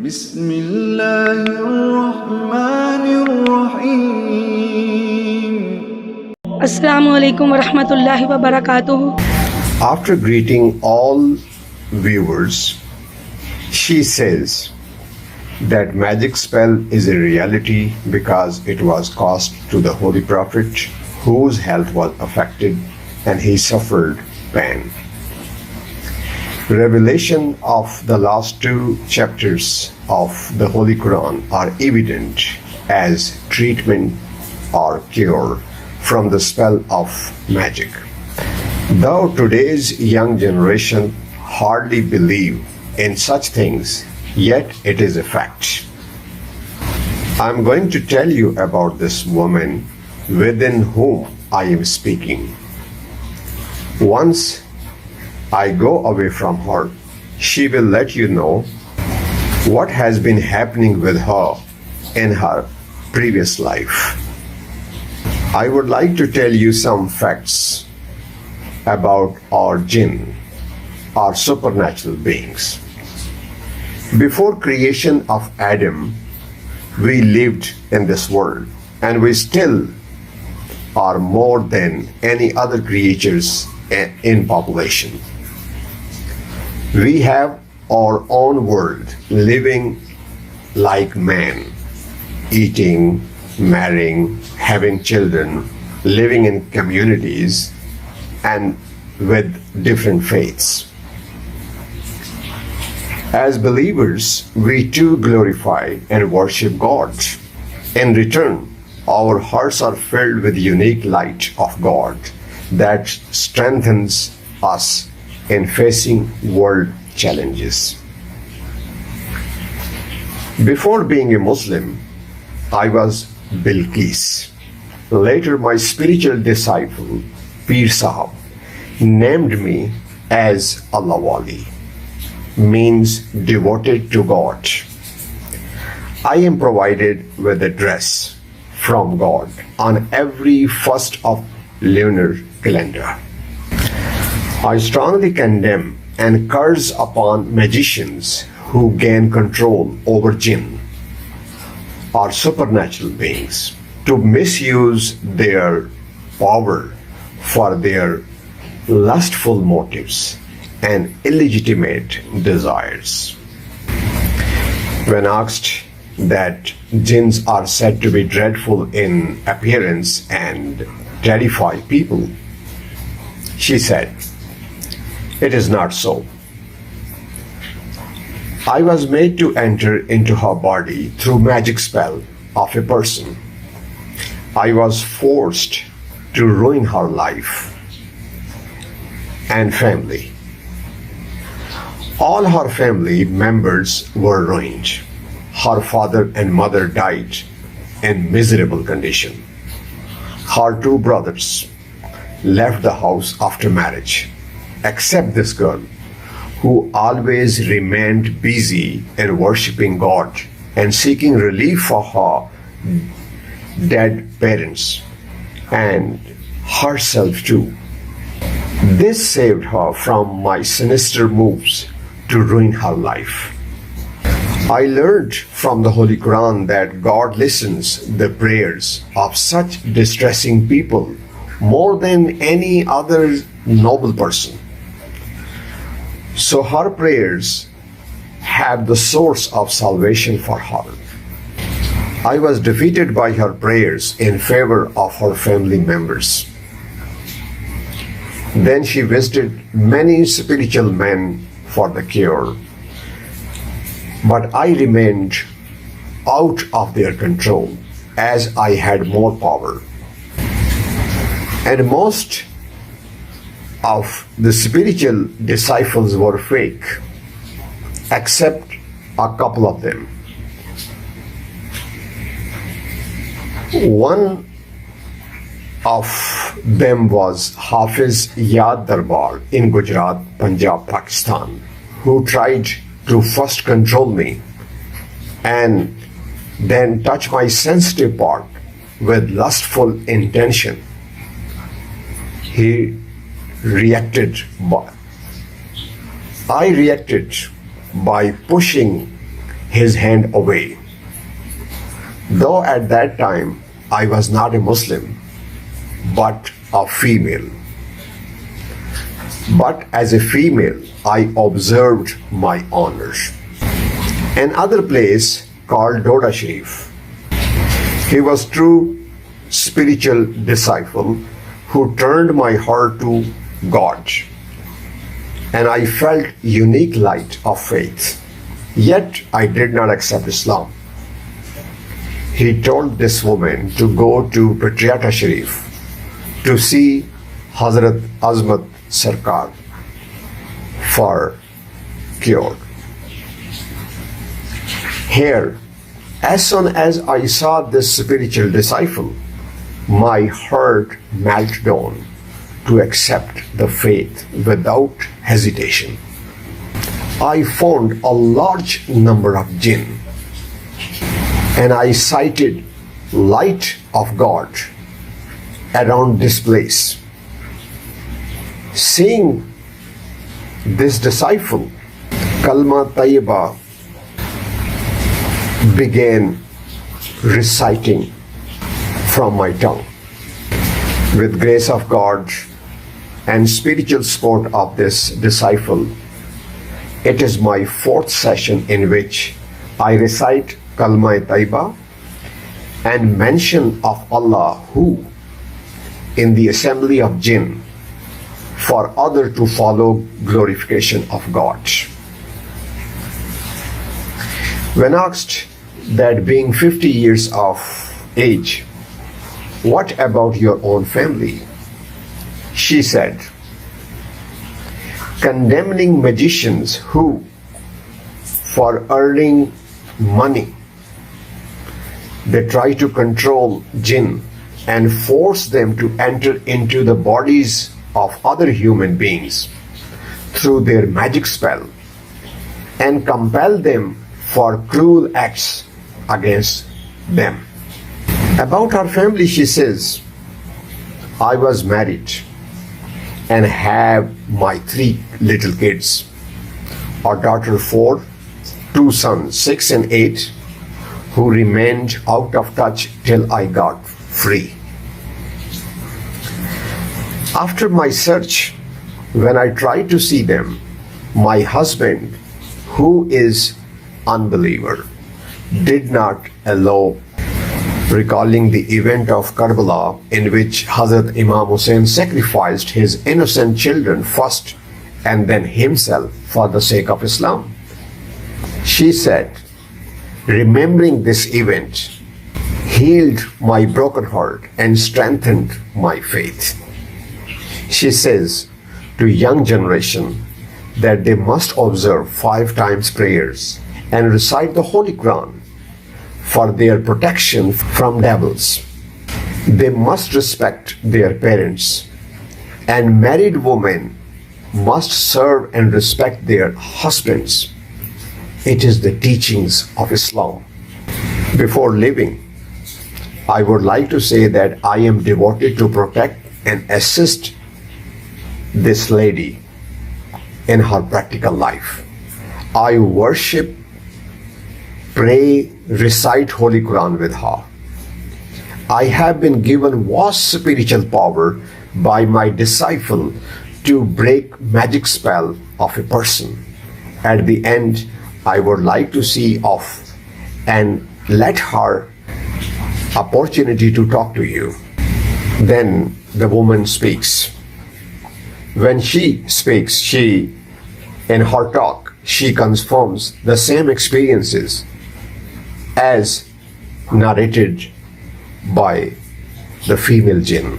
بسم الله الرحمن الرحيم. Assalamu alaikum wa rahmatullahi wa barakatuh. After greeting all viewers, she says that magic spell is a reality because it was caused to the Holy Prophet whose health was affected and he suffered pain. Revelation of the last two chapters of the Holy Qur'an are evident as treatment or cure from the spell of magic. Though today's young generation hardly believe in such things, yet it is a fact. I'm going to tell you about this woman within whom I am speaking. Once I go away from her, she will let you know what has been happening with her in her previous life. I would like to tell you some facts about our Jinn, our supernatural beings. Before creation of Adam, we lived in this world, and we still are more than any other creatures in population. We have our own world, living like man, eating, marrying, having children, living in communities, and with different faiths. As believers, we too glorify and worship God. In return, our hearts are filled with the unique light of God that strengthens us in facing world challenges. Before being a Muslim, I was Bilqis. Later, my spiritual disciple, Pir Sahab, named me as Allah Wali, means devoted to God. I am provided with a dress from God on every first of lunar calendar. I strongly condemn and curse upon magicians who gain control over Jinn, or supernatural beings, to misuse their power for their lustful motives and illegitimate desires. When asked that jinns are said to be dreadful in appearance and terrify people, she said, "It is not so. I was made to enter into her body through magic spell of a person. I was forced to ruin her life and family. All her family members were ruined. Her father and mother died in miserable condition. Her two brothers left the house after marriage, except this girl, who always remained busy in worshiping God and seeking relief for her dead parents and herself too. This saved her from my sinister moves to ruin her life. I learned from the Holy Quran that God listens the prayers of such distressing people more than any other noble person. So her prayers have the source of salvation for her. I was defeated by her prayers in favor of her family members. Then she visited many spiritual men for the cure, but I remained out of their control as I had more power. And most of the spiritual disciples were fake, except a couple of them. One of them was Hafiz Yad Darbar in Gujarat, Punjab, Pakistan, who tried to first control me and then touch my sensitive part with lustful intention. I reacted by pushing his hand away. Though at that time I was not a Muslim, but a female. But as a female, I observed my honors. Another place called Doda Sharif. He was true spiritual disciple who turned my heart to God. And I felt unique light of faith. Yet I did not accept Islam. He told this woman to go to Patriata Sharif to see Hazrat Azmat Sarkar for cure. Here, as soon as I saw this spiritual disciple, my heart melted down to accept the faith without hesitation. I found a large number of Jinn, and I sighted light of God around this place. Seeing this disciple, Kalma Tayyiba began reciting from my tongue. With grace of God and spiritual support of this disciple, it is my fourth session in which I recite Kalma Tayyiba and mention of Allah who, in the assembly of Jinn, for other to follow glorification of God. When asked that being 50 years of age, what about your own family? She said, condemning magicians who, for earning money, they try to control Jinn and force them to enter into the bodies of other human beings through their magic spell and compel them for cruel acts against them. About her family, she says, I was married and have my 3 little kids, a daughter 4, 2 sons 6 and 8, who remained out of touch till I got free. After my search, when I tried to see them, my husband, who is unbeliever, did not allow, recalling the event of Karbala in which Hazrat Imam Hussain sacrificed his innocent children first and then himself for the sake of Islam. She said, remembering this event healed my broken heart and strengthened my faith. She says to young generation that they must observe 5 times prayers and recite the Holy Quran for their protection from devils. They must respect their parents, and married women must serve and respect their husbands. It is the teachings of Islam. Before leaving, I would like to say that I am devoted to protect and assist this lady in her practical life. I worship, pray, recite Holy Quran with her. I have been given vast spiritual power by my disciple to break magic spell of a person. At the end, I would like to see off and let her opportunity to talk to you. Then the woman speaks. When she speaks, in her talk, she confirms the same experiences as narrated by the female Jinn.